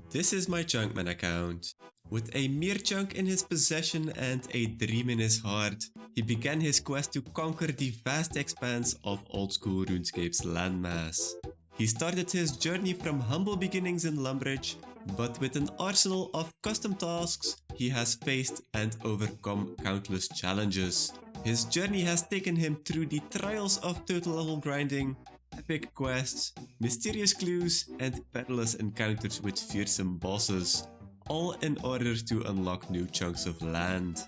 This is my Chunkman account. With a mere chunk in his possession and a dream in his heart, he began his quest to conquer the vast expanse of old-school RuneScape's landmass. He started his journey from humble beginnings in Lumbridge, but with an arsenal of custom tasks, he has faced and overcome countless challenges. His journey has taken him through the trials of total level grinding, epic quests, mysterious clues, and perilous encounters with fearsome bosses, all in order to unlock new chunks of land.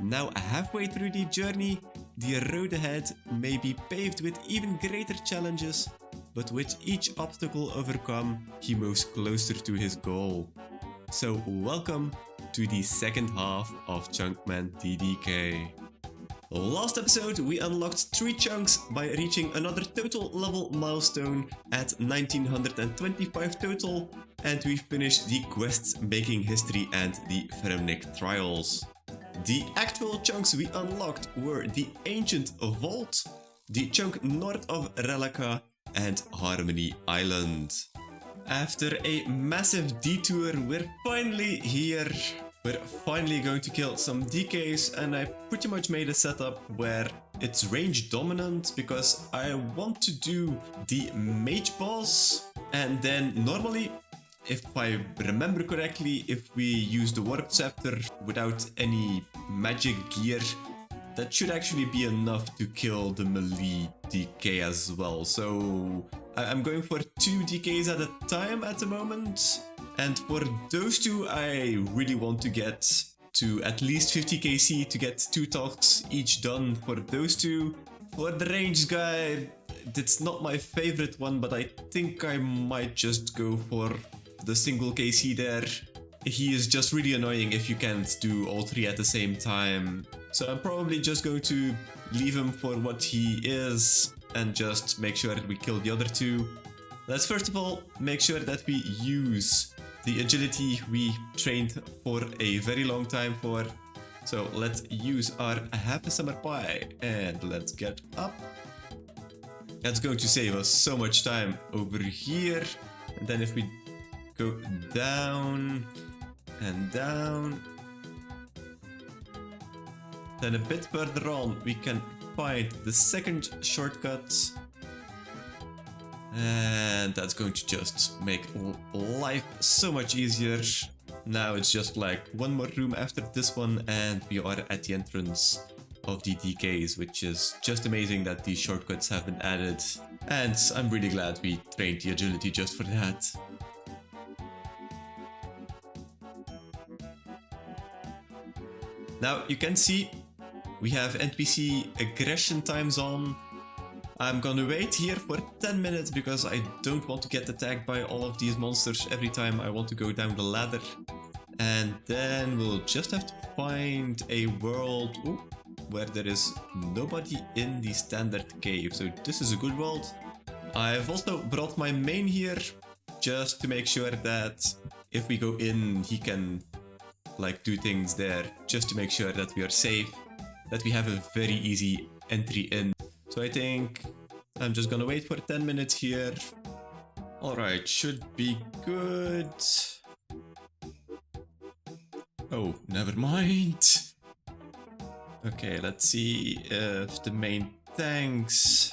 Now halfway through the journey, the road ahead may be paved with even greater challenges, but with each obstacle overcome, he moves closer to his goal. So welcome to the second half of Chunkman DDK. Last episode we unlocked 3 chunks by reaching another total level milestone at 1925 total, and we finished the quests making history and the Fremnik trials. The actual chunks we unlocked were the Ancient Vault, the chunk north of Relica, and Harmony Island. After a massive detour, we're finally here. We're finally going to kill some DKs, and I pretty much made a setup where it's range dominant because I want to do the mage boss, and then normally, if I remember correctly, if we use the warp scepter without any magic gear, that should actually be enough to kill the melee DK as well. So I'm going for 2 DKs at a time at the moment. And for those 2, I really want to get to at least 50 KC to get 2 talks each done for those 2. For the ranged guy, it's not my favorite one, but I think I might just go for the single KC there. He is just really annoying if you can't do all 3 at the same time. So I'm probably just going to leave him for what he is and just make sure that we kill the other 2. Let's first of all make sure that we use the agility we trained for a very long time for. So let's use our half a summer pie and let's get up. That's going to save us so much time over here. And then if we go down and down, then a bit further on we can find the second shortcut. And that's going to just make life so much easier. Now it's just like one more room after this one and we are at the entrance of the DKs, which is just amazing that these shortcuts have been added. And I'm really glad we trained the agility just for that. Now you can see we have NPC aggression times on. I'm gonna wait here for 10 minutes because I don't want to get attacked by all of these monsters every time I want to go down the ladder. And then we'll just have to find a world where there is nobody in the standard cave. So this is a good world. I've also brought my main here just to make sure that if we go in, he can like do things there, just to make sure that we are safe, that we have a very easy entry in. So I think I'm just gonna wait for 10 minutes here. Alright, should be good. Oh, never mind. Okay, let's see if the main tanks.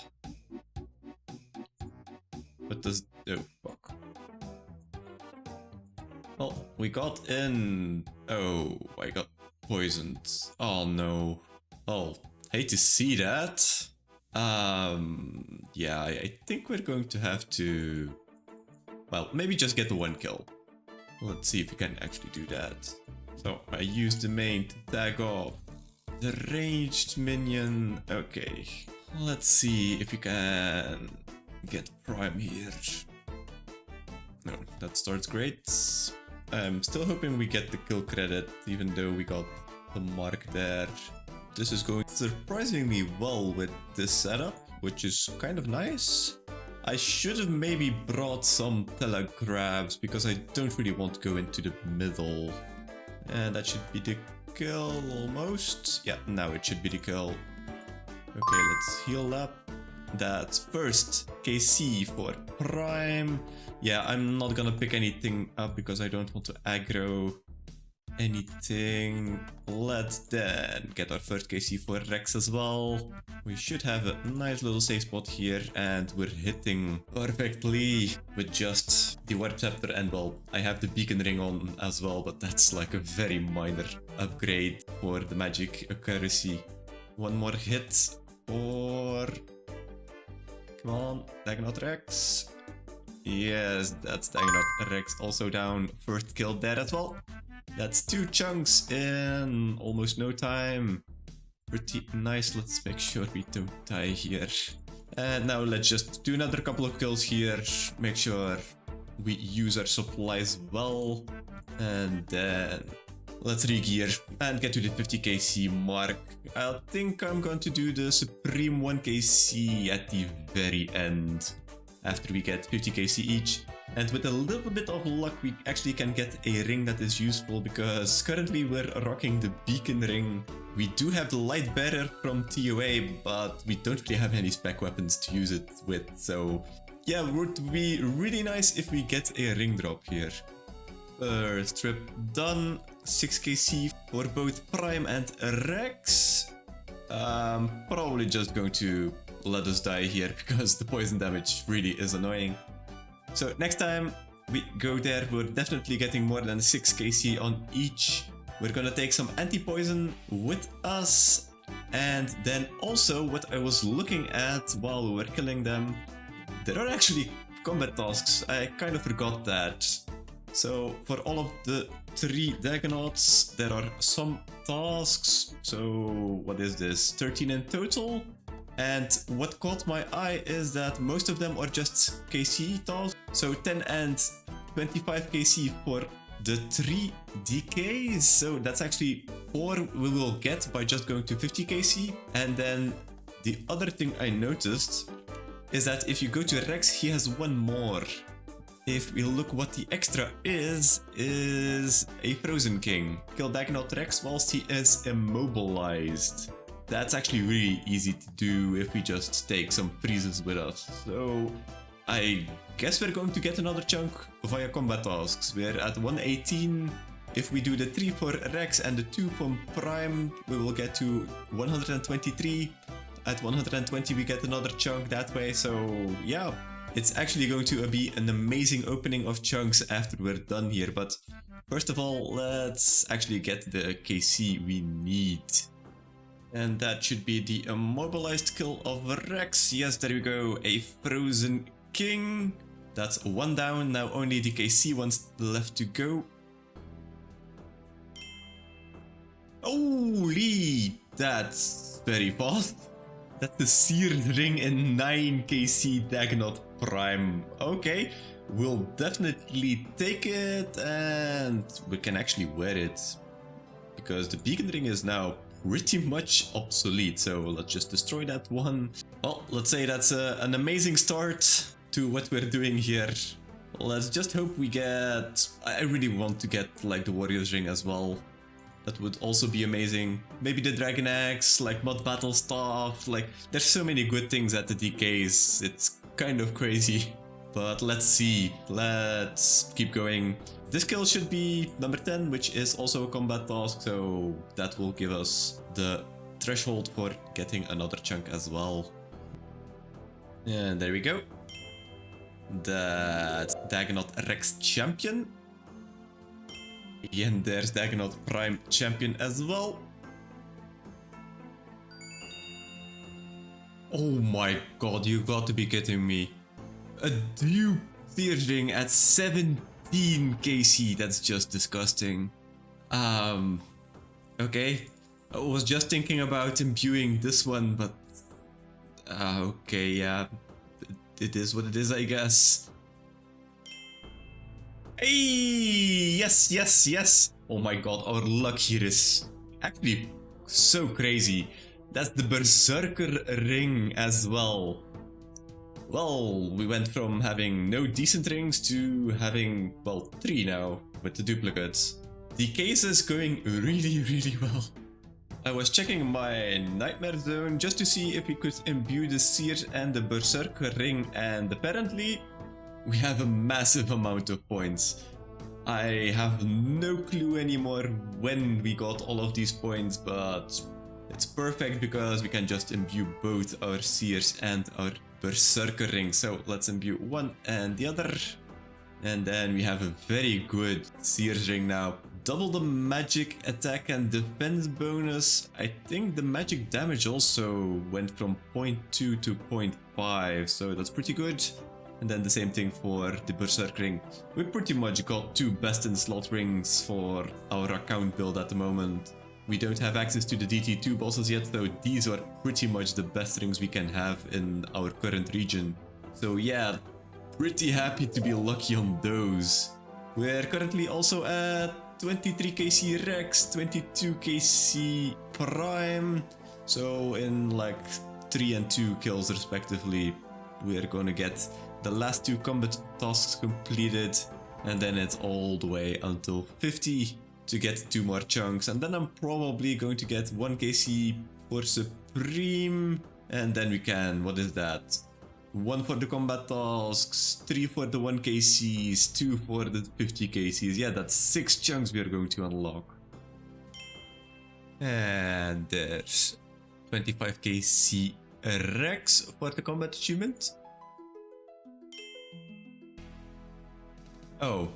What does... oh, fuck. Oh, we got in. Oh, I got poisoned. Oh no. Oh, hate to see that. Yeah, I think we're going to have to, well, maybe just get the 1 kill. Let's see if we can actually do that. So I used the main to tag off the ranged minion. Okay, let's see if we can get Prime here. No, that starts great. I'm still hoping we get the kill credit, even though we got the mark there. This is going surprisingly well with this setup, which is kind of nice. I should have maybe brought some telegrabs because I don't really want to go into the middle. And that should be the kill almost. Yeah, now it should be the kill. Okay, let's heal up. that first KC for Prime. Yeah, I'm not gonna pick anything up because I don't want to aggro anything. Let's then get our first KC for Rex as well. We should have a nice little safe spot here, and we're hitting perfectly with just the Warp Scepter, and well, I have the Beacon Ring on as well, but that's like a very minor upgrade for the magic accuracy. One more hit for... Come on, Dagannoth Rex. Yes, that's Dagannoth Rex also down. First kill there as well. That's 2 chunks in almost no time. Pretty nice. Let's make sure we don't die here. And now let's just do another couple of kills here. Make sure we use our supplies well. And then let's re-gear and get to the 50 KC mark. I think I'm going to do the Supreme 1 KC at the very end, after we get 50 KC each. And with a little bit of luck, we actually can get a ring that is useful, because currently we're rocking the Beacon Ring. We do have the Light Bearer from TOA, but we don't really have any spec weapons to use it with. So yeah, it would be really nice if we get a ring drop here. First trip done. 6 KC for both Prime and Rex. Probably just going to let us die here because the poison damage really is annoying. So next time we go there, we're definitely getting more than 6 KC on each. We're gonna take some anti-poison with us. And then also what I was looking at while we were killing them, there are actually combat tasks. I kind of forgot that. So for all of the 3 Dagannoths, there are some tasks. So what is this? 13 in total. And what caught my eye is that most of them are just KC tasks. So 10 and 25 KC for the 3 DKs. So that's actually 4 we will get by just going to 50 KC. And then the other thing I noticed is that if you go to Rex, he has 1 more. If we look what the extra is a Frozen King. Kill Dagannoth Rex whilst he is immobilized. That's actually really easy to do if we just take some freezes with us. So I guess we're going to get another chunk via combat tasks. We're at 118. If we do the 3 for Rex and the 2 from Prime, we will get to 123. At 120 we get another chunk that way. So yeah, it's actually going to be an amazing opening of chunks after we're done here. But first of all, let's actually get the KC we need. And that should be the immobilized kill of Rex. Yes, there we go. A Frozen King. That's 1 down. Now only the KC ones left to go. Holy, that's very fast. That's the Seared Ring in 9 KC Dagannoth Prime. Okay, we'll definitely take it, and we can actually wear it, because the Beacon Ring is now pretty much obsolete, so let's just destroy that one. Well, let's say that's an amazing start to what we're doing here. Let's just hope we get... I really want to get like the Warrior's Ring as well. That would also be amazing. Maybe the Dragon Axe, like Mod Battle Staff, like there's so many good things at the DKs, it's kind of crazy. But let's see, let's keep going. This kill should be number 10, which is also a combat task, so that will give us the threshold for getting another chunk as well. And there we go. That's Dagannoth Rex Champion. And there's Dagannoth Prime Champion as well. Oh my god, you got to be kidding me. A dupe Seared Ring at 17 KC, that's just disgusting. Okay, I was just thinking about imbuing this one, but... okay, yeah, it is what it is, I guess. Hey, yes, yes, yes! Oh my god, our luck here is actually so crazy. That's the Berserker Ring as well. Well, we went from having no decent rings to having, well, 3 now with the duplicates. The case is going really, really well. I was checking my nightmare zone just to see if we could imbue the Seer and the Berserker ring, and apparently we have a massive amount of points. I have no clue anymore when we got all of these points, but it's perfect because we can just imbue both our Seers and our Berserker ring. So let's imbue one and the other. And then we have a very good Seers ring now. Double the magic attack and defense bonus. I think the magic damage also went from 0.2 to 0.5, so that's pretty good. And then the same thing for the Berserk ring. We pretty much got two best in slot rings for our account build at the moment. We don't have access to the DT2 bosses yet, though these are pretty much the best rings we can have in our current region. So yeah, pretty happy to be lucky on those. We're currently also at 23 KC Rex, 22 KC Prime. So in like 3 and 2 kills respectively, we're gonna get the last 2 combat tasks completed, and then it's all the way until 50 to get 2 more chunks, and then I'm probably going to get 1 KC for Supreme, and then we can, what is that? 1 for the combat tasks, 3 for the 1 KCs, 2 for the 50 KCs. Yeah, that's 6 chunks we are going to unlock. And there's 25 KC Rex for the combat achievement. Oh,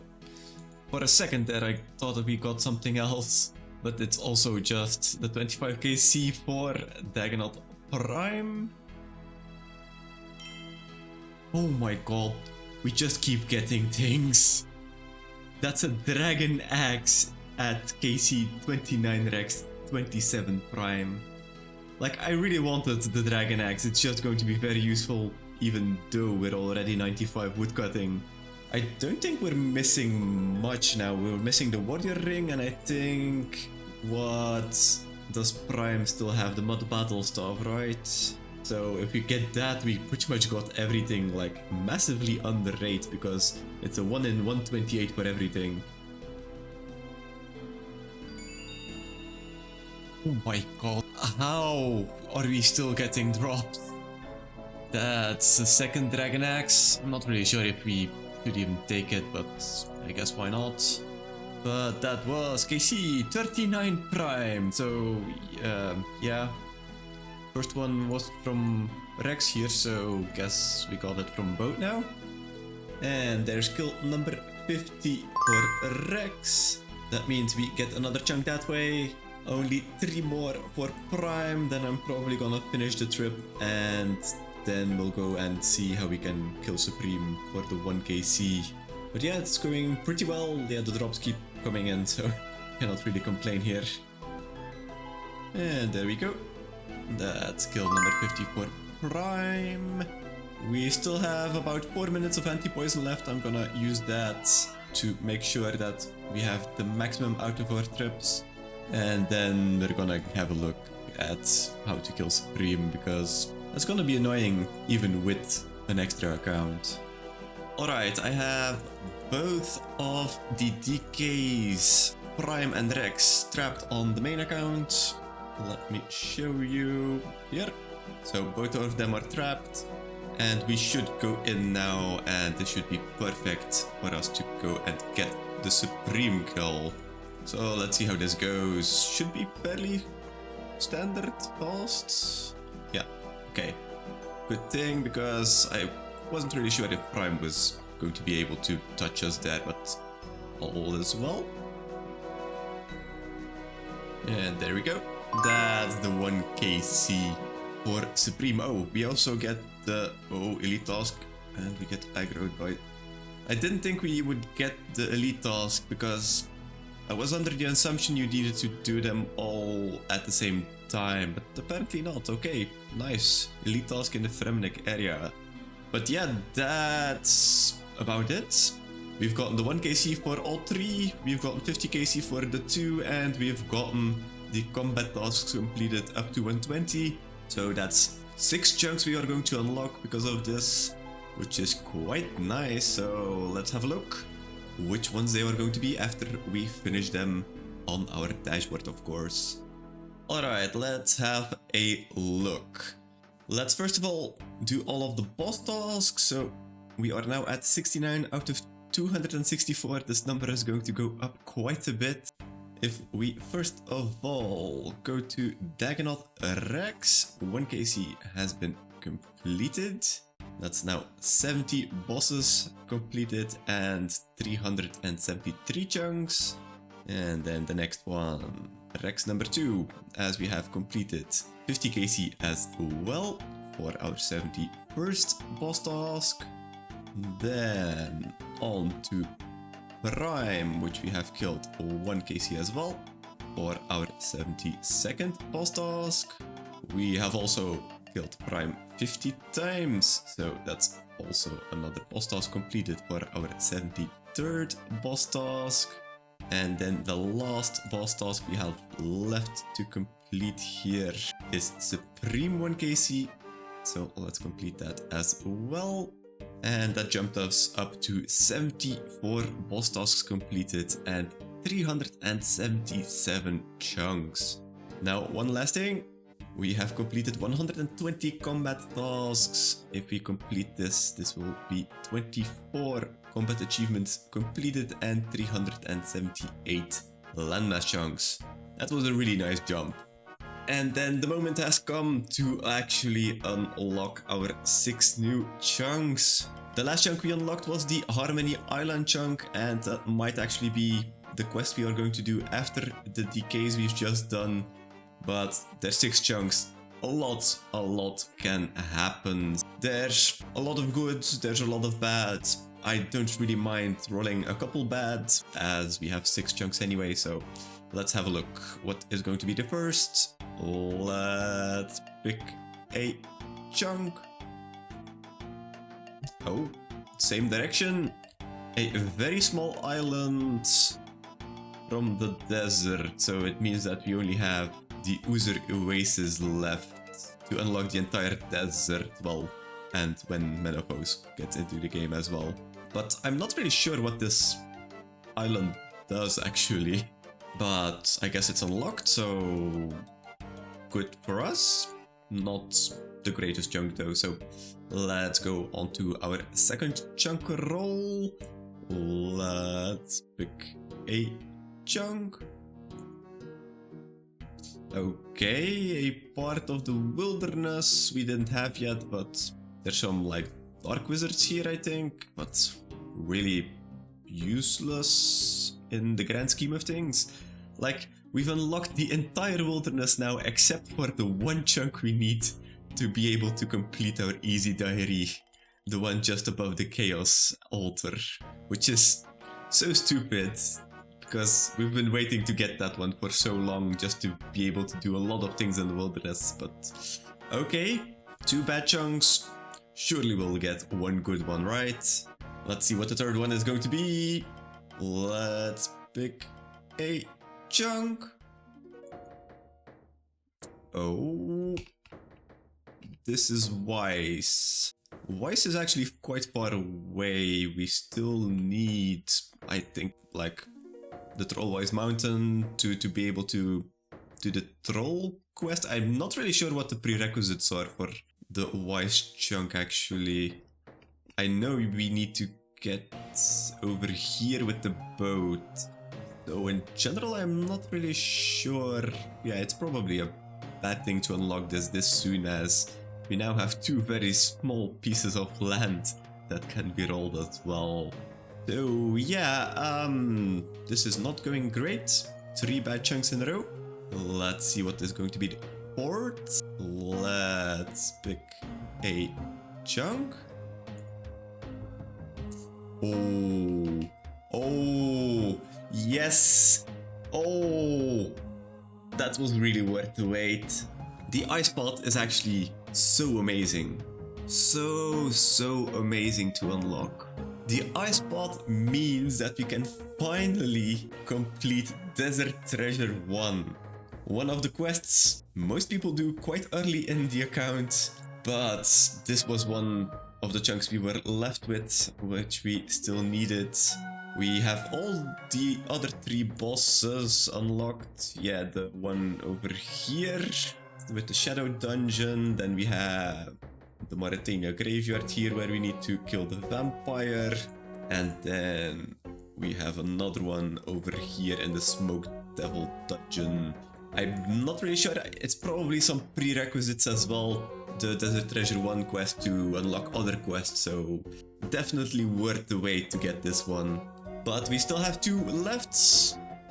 for a second there I thought that we got something else, but it's also just the 25 KC for Dagannoth Prime. Oh my god, we just keep getting things. That's a Dragon Axe at KC 29 Rex 27 Prime. Like, I really wanted the Dragon Axe, it's just going to be very useful, even though we're already 95 woodcutting. I don't think we're missing much now. We're missing the Warrior Ring, and I think... What? Does Prime still have the Mud Battle stuff, right? So if we get that, we pretty much got everything, like, massively underrated, because it's a 1 in 128 for everything. Oh my god, how are we still getting drops? That's the second Dragon Axe. I'm not really sure if we should even take it, but I guess why not? But that was KC 39 Prime, so yeah. First one was from Rex here, so guess we got it from both now. And there's kill number 50 for Rex. That means we get another chunk that way. Only 3 more for Prime, then I'm probably gonna finish the trip, and then we'll go and see how we can kill Supreme for the 1 KC. But yeah, it's going pretty well. Yeah, the drops keep coming in, so cannot really complain here. And there we go. That's kill number 50 for Prime. We still have about 4 minutes of anti-poison left. I'm gonna use that to make sure that we have the maximum out of our trips. And then we're gonna have a look at how to kill Supreme, because that's gonna be annoying even with an extra account. Alright, I have both of the DKs, Prime and Rex, trapped on the main account. Let me show you here. So both of them are trapped, and we should go in now, and this should be perfect for us to go and get the Supreme kill. So let's see how this goes. Should be fairly standard fast. Yeah, okay. Good thing, because I wasn't really sure if Prime was going to be able to touch us there, but all is well. And there we go. That's the 1 KC for Supreme. Oh, we also get the elite task, and we get aggroed by... I didn't think we would get the elite task, because I was under the assumption you needed to do them all at the same time, but apparently not. Okay, nice. Elite task in the Fremnik area. But yeah, that's about it. We've gotten the 1 KC for all 3, we've gotten 50 KC for the 2, and we've gotten the combat tasks completed up to 120. So that's 6 chunks we are going to unlock because of this, which is quite nice. So let's have a look which ones they are going to be after we finish them on our dashboard, of course. Alright, let's have a look. Let's first of all do all of the boss tasks. So we are now at 69 out of 264. This number is going to go up quite a bit. If we first of all go to Dagannoth Rex, 1 KC has been completed. That's now 70 bosses completed and 373 chunks. And then the next one, Rex number 2, as we have completed 50 KC as well for our 71st boss task. Then on to Prime, which we have killed 1 KC as well for our 72nd boss task. We have also killed Prime 50 times, so that's also another boss task completed for our 73rd boss task. And then the last boss task we have left to complete here is Supreme 1 KC, so let's complete that as well. And that jumped us up to 74 boss tasks completed and 377 chunks. Now, one last thing. We have completed 120 combat tasks. If we complete this, this will be 24 combat achievements completed and 378 landmass chunks. That was a really nice jump. And then the moment has come to actually unlock our 6 new chunks. The last chunk we unlocked was the Harmony Island chunk, and that might actually be the quest we are going to do after the decays we've just done. But there's 6 chunks. A lot can happen. There's a lot of good, there's a lot of bad. I don't really mind rolling a couple bad, as we have 6 chunks anyway, so let's have a look. What is going to be the first? Let's pick a chunk. Oh, same direction. A very small island from the desert, so it means that we only have the Uzer Oasis left to unlock the entire desert, well, and when Menopause gets into the game as well. But I'm not really sure what this island does actually, but I guess it's unlocked, so good for us. Not the greatest chunk though, so let's go on to our second chunk roll. Let's pick a chunk. Okay, a part of the wilderness we didn't have yet, but there's some like dark wizards here, I think, but really useless in the grand scheme of things. Like, we've unlocked the entire wilderness now except for the one chunk we need to be able to complete our easy diary, the one just above the chaos altar, which is so stupid. Because we've been waiting to get that one for so long just to be able to do a lot of things in the wilderness, but okay, 2 bad chunks, surely we'll get one good one, right? Let's see what the third one is going to be. Let's pick a chunk. Oh, this is Weiss. Weiss is actually quite far away. We still need, I think, like the Trollwise Mountain to be able to do the troll quest. I'm not really sure what the prerequisites are for the Weiss chunk actually. I know we need to get over here with the boat. So in general I'm not really sure. Yeah, it's probably a bad thing to unlock this soon, as we now have 2 very small pieces of land that can be rolled as well. So yeah, this is not going great. 3 bad chunks in a row. Let's see what is going to be the 4th. Let's pick a chunk. Oh, yes. Oh, that was really worth the wait. The ice pot is actually so amazing. So amazing to unlock. The ice pot means that we can finally complete Desert Treasure 1. One of the quests most people do quite early in the account, but this was one of the chunks we were left with, which we still needed. We have all the other 3 bosses unlocked. Yeah, the one over here with the Shadow Dungeon. Then we have the Mauritania Graveyard here where we need to kill the vampire. And then we have another one over here in the Smoke Devil Dungeon. I'm not really sure. It's probably some prerequisites as well. The Desert Treasure 1 quest to unlock other quests, so definitely worth the wait to get this one. But we still have 2 left.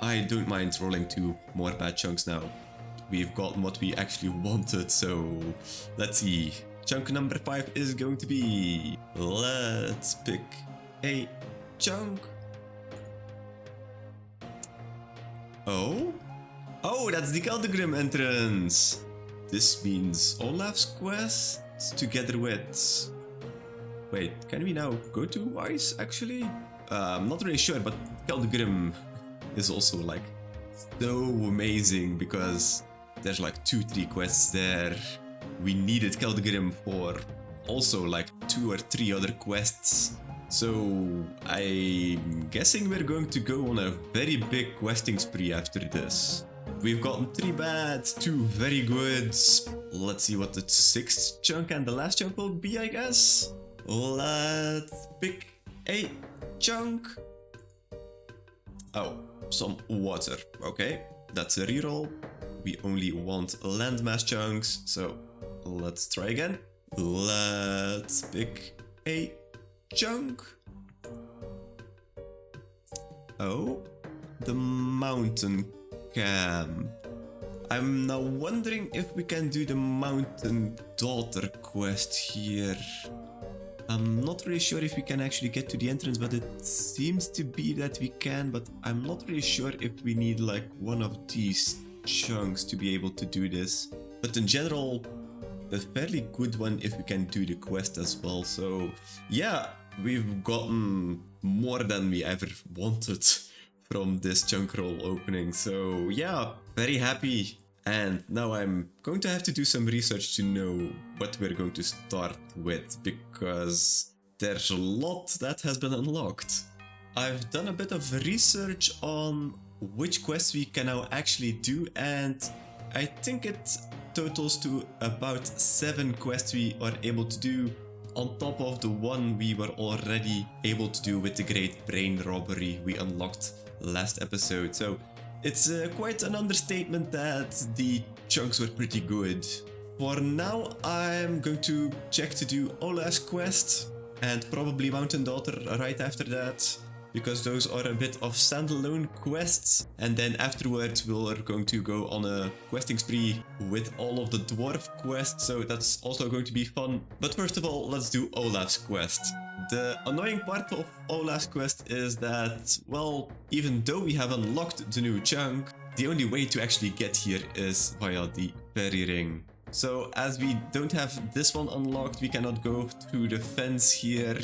I don't mind rolling 2 more bad chunks now. We've gotten what we actually wanted, so let's see. Chunk number 5 is going to be... Let's pick a chunk. Oh? Oh, that's the Keldegrim entrance! This means Olaf's quest together with... Wait, can we now go to Ice actually? I'm not really sure, but Keldegrim is also like so amazing because there's like 2-3 quests there. We needed Keldegrim for also like 2 or 3 other quests. So I'm guessing we're going to go on a very big questing spree after this. We've gotten 3 bad, 2 very good. Let's see what the 6th chunk and the last chunk will be, I guess. Let's pick a chunk. Oh, some water. Okay, that's a reroll. We only want landmass chunks, so let's try again. Let's pick a chunk. Oh, the mountain camp. I'm now wondering if we can do the Mountain Daughter quest here. I'm not really sure if we can actually get to the entrance, but it seems to be that we can, but I'm not really sure if we need like one of these chunks to be able to do this. But in general, a fairly good one if we can do the quest as well. So yeah, we've gotten more than we ever wanted from this chunk roll opening. So yeah, very happy. And now I'm going to have to do some research to know what we're going to start with, because there's a lot that has been unlocked. I've done a bit of research on which quests we can now actually do, and I think it totals to about 7 quests we are able to do, on top of the one we were already able to do with the Great Brain Robbery we unlocked last episode. So it's quite an understatement that the chunks were pretty good. For now, I'm going to check to do Olaf's quest and probably Mountain Daughter right after that, because those are a bit of standalone quests. And then afterwards we're going to go on a questing spree with all of the dwarf quests, so that's also going to be fun. But first of all, let's do Olaf's quest. The annoying part of Olaf's quest is that, well, even though we have unlocked the new chunk, the only way to actually get here is via the fairy ring. So as we don't have this one unlocked, we cannot go through the fence here.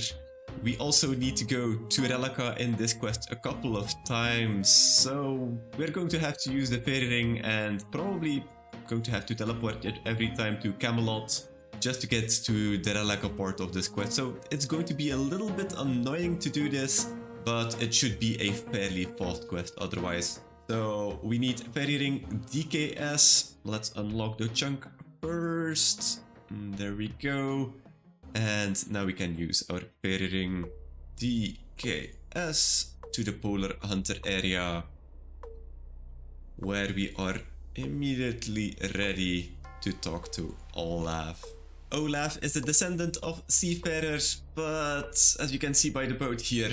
We also need to go to Relica in this quest a couple of times, so we're going to have to use the fairy ring and probably going to have to teleport it every time to Camelot just to get to the Relica part of this quest. So it's going to be a little bit annoying to do this, but it should be a fairly fast quest otherwise. So we need fairy ring DKS. Let's unlock the chunk first. There we go. And now we can use our fairy ring DKS to the Polar Hunter area, where we are immediately ready to talk to Olaf. Olaf is a descendant of seafarers, but as you can see by the boat here,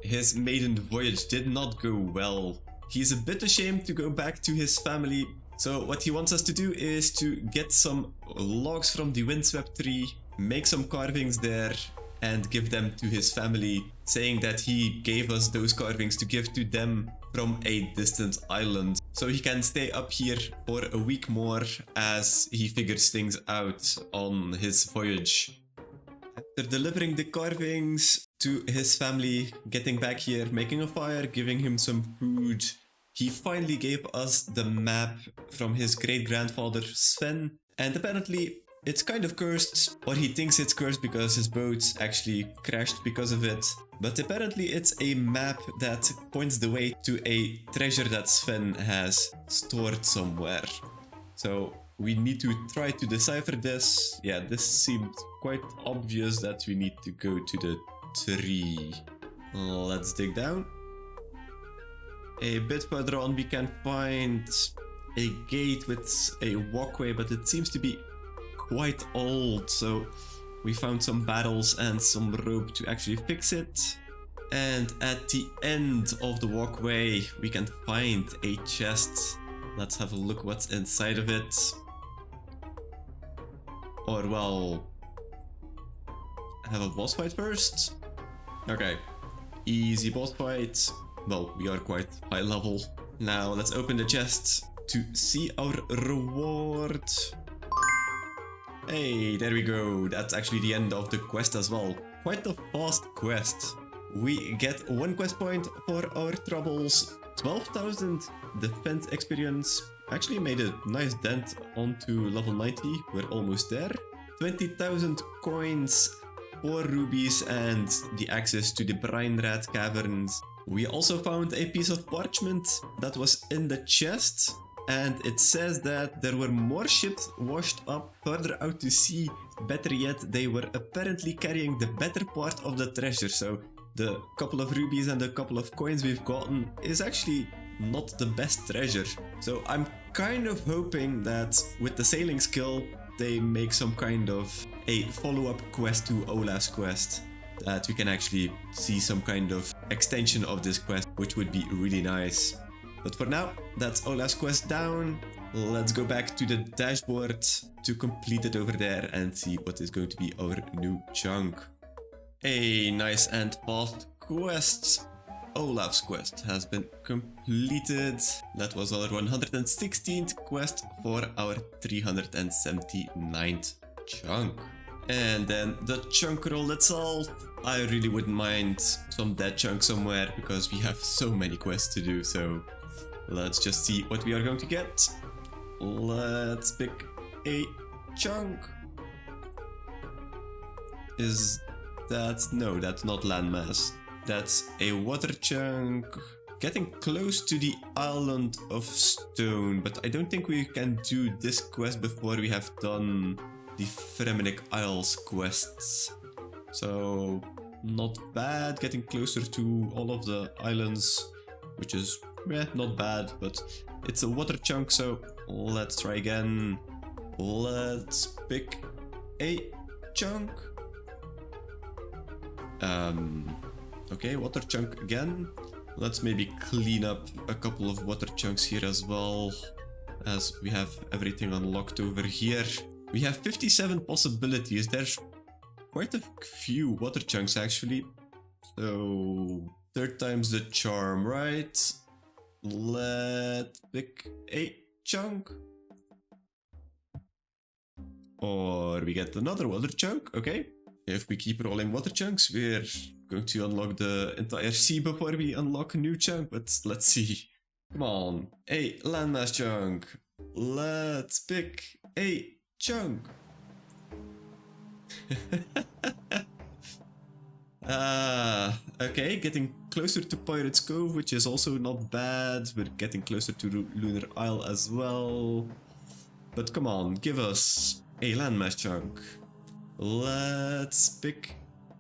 his maiden voyage did not go well. He's a bit ashamed to go back to his family, so what he wants us to do is to get some logs from the windswept tree, make some carvings there, and give them to his family, saying that he gave us those carvings to give to them from a distant island, so he can stay up here for a week more as he figures things out on his voyage. After delivering the carvings to his family, getting back here, making a fire, giving him some food, he finally gave us the map from his great-grandfather Sven, and apparently it's kind of cursed, or he thinks it's cursed because his boat actually crashed because of it. But apparently it's a map that points the way to a treasure that Sven has stored somewhere. So we need to try to decipher this. Yeah, this seemed quite obvious that we need to go to the tree. Let's dig down. A bit further on we can find a gate with a walkway, but it seems to be quite old, so we found some barrels and some rope to actually fix it. And at the end of the walkway we can find a chest. Let's have a look what's inside of it. Or well, have a boss fight first? Okay, easy boss fight. Well, we are quite high level. Now let's open the chest to see our reward. Hey, there we go. That's actually the end of the quest as well. Quite a fast quest. We get 1 quest point for our troubles, 12,000 defense experience. Actually made a nice dent onto level 90. We're almost there. 20,000 coins, 4 rubies, and the access to the Brine Rat Caverns. We also found a piece of parchment that was in the chest. And it says that there were more ships washed up further out to sea. Better yet, they were apparently carrying the better part of the treasure. So the couple of rubies and a couple of coins we've gotten is actually not the best treasure. So I'm kind of hoping that with the sailing skill, they make some kind of a follow-up quest to Olaf's quest. That we can actually see some kind of extension of this quest, which would be really nice. But for now, that's Olaf's quest down. Let's go back to the dashboard to complete it over there and see what is going to be our new chunk. A nice and fast quest. Olaf's quest has been completed. That was our 116th quest for our 379th chunk. And then the chunk roll itself. I really wouldn't mind some dead chunk somewhere because we have so many quests to do, so let's just see what we are going to get. Let's pick a chunk. Is that... no, that's not landmass. That's a water chunk. Getting close to the island of stone, but I don't think we can do this quest before we have done the Fremenic Isles quests. So, not bad. Getting closer to all of the islands, which is not bad, but it's a water chunk, so let's try again. Let's pick a chunk. Okay, water chunk again. Let's maybe clean up a couple of water chunks here as well, as we have everything unlocked over here. We have 57 possibilities. There's quite a few water chunks actually. So, 3rd time's the charm, right? Let's pick a chunk. Or we get another water chunk, okay. If we keep rolling water chunks, we're going to unlock the entire sea before we unlock a new chunk, but let's see. Come on, a landmass chunk. Let's pick a chunk. Okay, getting closer to Pirate's Cove, which is also not bad. We're getting closer to Lunar Isle as well. But come on, give us a landmass chunk. Let's pick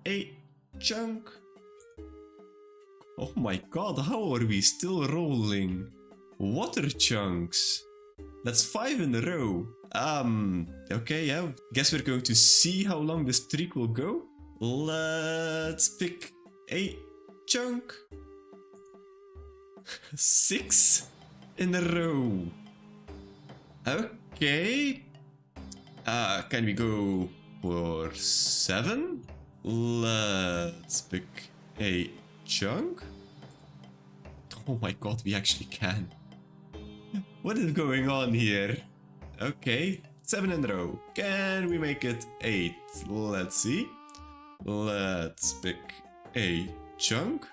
a chunk. Oh my god, how are we still rolling water chunks? That's 5 in a row. Okay, yeah. Guess we're going to see how long this streak will go. Let's pick a chunk. 6 in a row. Okay. Can we go for 7? Let's pick a chunk. Oh my god, we actually can. What is going on here? Okay, 7 in a row. Can we make it 8? Let's see. Let's pick a chunk.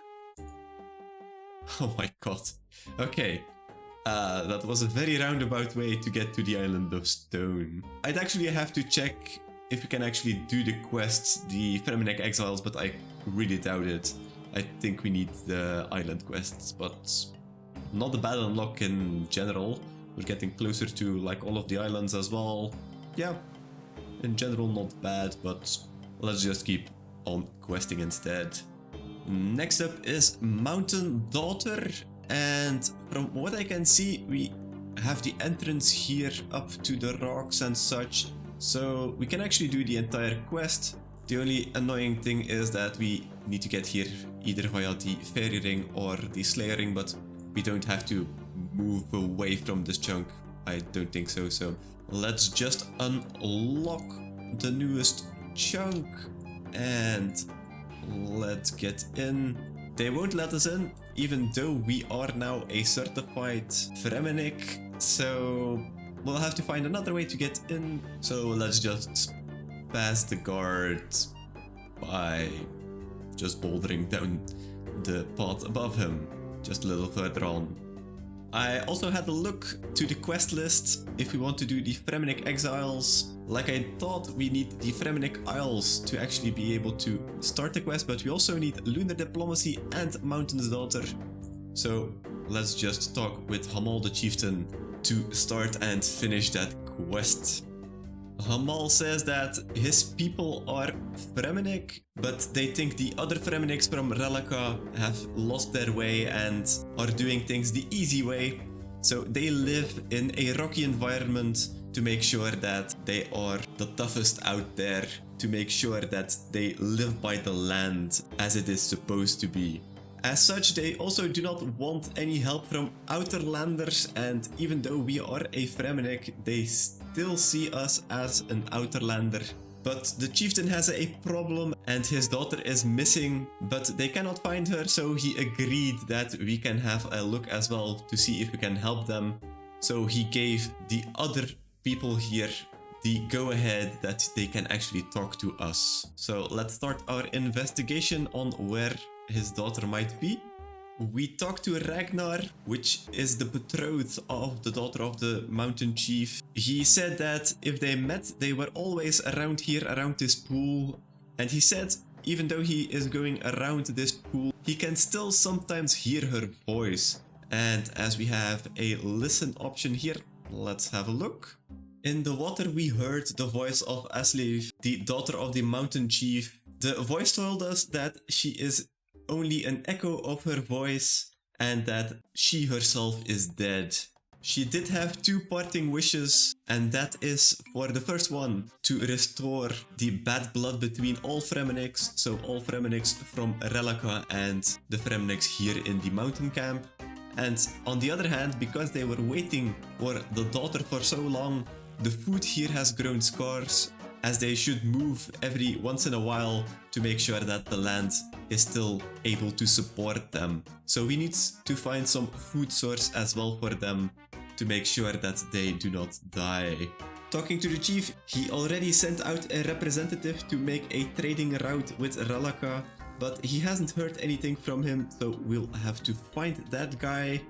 Oh my god. Okay, That was a very roundabout way to get to the Island of Stone. I'd actually have to check if we can actually do the quests, the Fremennik Exiles, but I really doubt it. I think we need the island quests, but not a bad unlock in general. We're getting closer to like all of the islands as well. Yeah, in general not bad, but let's just keep on questing instead. Next up is Mountain Daughter, and from what I can see we have the entrance here up to the rocks and such, so we can actually do the entire quest. The only annoying thing is that we need to get here either via the fairy ring or the slayer ring, but we don't have to move away from this chunk. I don't think so, so let's just unlock the newest chunk and let's get in. They won't let us in, even though we are now a certified Fremennik, so we'll have to find another way to get in. So let's just pass the guard by just bouldering down the path above him, just a little further on. I also had a look to the quest list if we want to do the Fremennik Exiles. Like I thought, we need the Fremennik Isles to actually be able to start the quest, but we also need Lunar Diplomacy and Mountain's Daughter. So let's just talk with Hamal the Chieftain to start and finish that quest. Hamal says that his people are Fremennik, but they think the other Fremenniks from Relica have lost their way and are doing things the easy way. So they live in a rocky environment to make sure that they are the toughest out there, to make sure that they live by the land as it is supposed to be. As such, they also do not want any help from Outerlanders, and even though we are a Fremennik, they still see us as an Outerlander. But the chieftain has a problem and his daughter is missing, but they cannot find her, so he agreed that we can have a look as well to see if we can help them. So he gave the other people here the go-ahead that they can actually talk to us. So let's start our investigation on where his daughter might be. We talked to Ragnar, which is the betrothed of the daughter of the mountain chief. He said that if they met, they were always around here, around this pool. And he said, even though he is going around this pool, he can still sometimes hear her voice. And as we have a listen option here, let's have a look. In the water we heard the voice of Asleif, the daughter of the mountain chief. The voice told us that she is only an echo of her voice and that she herself is dead. She did have two parting wishes, and that is for the first one, to restore the bad blood between all Fremenniks, so all Fremenniks from Relica and the Fremenniks here in the mountain camp. And on the other hand, because they were waiting for the daughter for so long, the food here has grown scarce, as they should move every once in a while to make sure that the land is still able to support them. So we need to find some food source as well for them to make sure that they do not die. Talking to the chief, he already sent out a representative to make a trading route with Relica, but he hasn't heard anything from him, so we'll have to find that guy.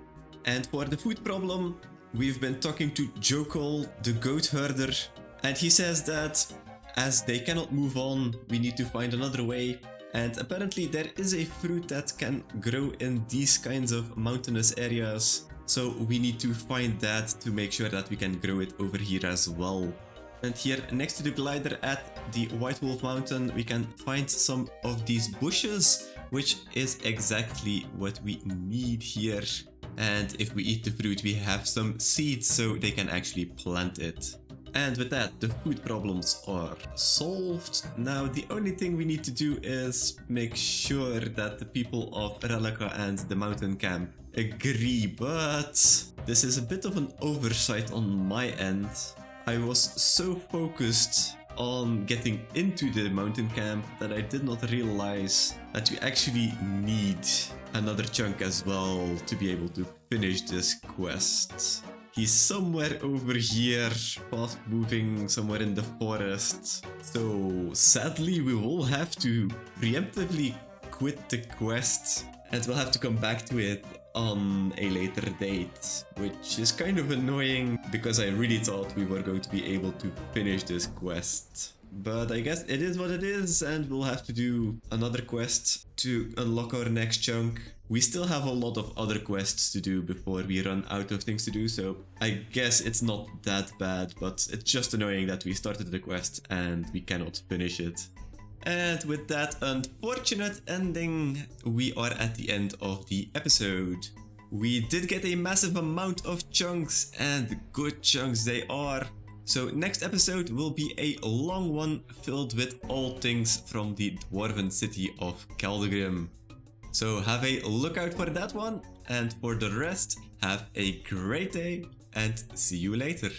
And for the food problem, we've been talking to Jokol, the goat herder, and he says that as they cannot move on, we need to find another way. And apparently there is a fruit that can grow in these kinds of mountainous areas. So we need to find that to make sure that we can grow it over here as well. And here next to the glider at the White Wolf Mountain, we can find some of these bushes, which is exactly what we need here. And if we eat the fruit, we have some seeds so they can actually plant it. And with that, the food problems are solved. Now the only thing we need to do is make sure that the people of Relica and the mountain camp agree, but this is a bit of an oversight on my end. I was so focused on getting into the mountain camp that I did not realize that we actually need another chunk as well to be able to finish this quest. He's somewhere over here, fast moving somewhere in the forest. So sadly we will have to preemptively quit the quest and we'll have to come back to it on a later date, which is kind of annoying because I really thought we were going to be able to finish this quest. But I guess it is what it is, and we'll have to do another quest to unlock our next chunk. We still have a lot of other quests to do before we run out of things to do, so I guess it's not that bad, but it's just annoying that we started the quest and we cannot finish it. And with that unfortunate ending, we are at the end of the episode. We did get a massive amount of chunks, and good chunks they are. So next episode will be a long one filled with all things from the Dwarven city of Keldegrim. So have a look out for that one, and for the rest, have a great day and see you later.